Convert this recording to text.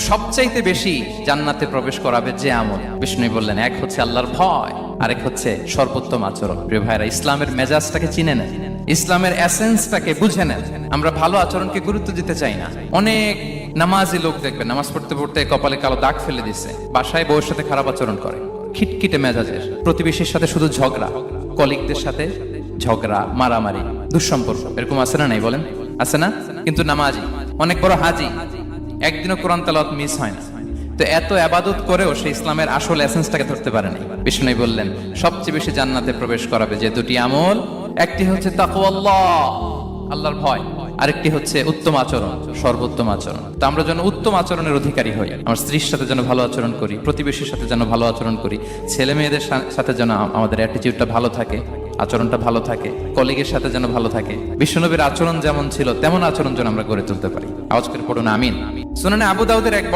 সবচাইতে বেশি জান্নাতে প্রবেশ করাবে যে আমল, বিষ্ণু বললেন, এক হচ্ছে আল্লাহর ভয়, আরেক হচ্ছে সর্বোত্তম আচরণ। প্রিয় ভাইরা, ইসলামের মেজাজটাকে চিনে নেন, ইসলামের এসেন্সটাকে বুঝে নেন। আমরা ভালো আচরণকে গুরুত্ব দিতে চাই না। অনেক নামাজি লোক দেখবেন নামাজ পড়তে পড়তে কপালে কালো দাগ ফেলে দিচ্ছে, বাসায় বউয়ের সাথে খারাপ আচরণ করে, খিটখিটে মেজাজের, প্রতিবেশীর সাথে শুধু ঝগড়া, কলিগদের সাথে ঝগড়া, মারামারি, দুঃসম্পর্ক, এরকম আছে না? নাই বলেন, আছে না? কিন্তু নামাজি, অনেক বড় হাজি, একদিনও কোরআন তেলাওয়াত মিস হয় না। তো এত আবাদত করেও সে ইসলামের আসল এসেন্সটাকে ধরতে পারেনি। বিষ্ণু বললেন, সবচেয়ে বেশি জান্নাতে প্রবেশ করাবে যে দুটি আমল, একটি হচ্ছে তাকওয়াল্লাহ, আল্লাহর ভয়, আরেকটি হচ্ছে উত্তম আচরণ, সর্বোত্তম আচরণ। তো আমরা যেন উত্তম আচরণের অধিকারী হই। আমার স্ত্রীর সাথে যেন ভালো আচরণ করি, প্রতিবেশীর সাথে যেন ভালো আচরণ করি, ছেলে মেয়েদের সাথে যেন আমাদের অ্যাটিটিউডটা ভালো থাকে, আচরণটা ভালো থাকে, কলিগের সাথে যেন ভালো থাকে। বিশ্বনবীর আচরণ যেমন ছিল তেমন আচরণ যেন আমরা গড়ে তুলতে পারি। আওয়াজ করে পড়ুন আমিন। সুনানে আবু দাউদের এক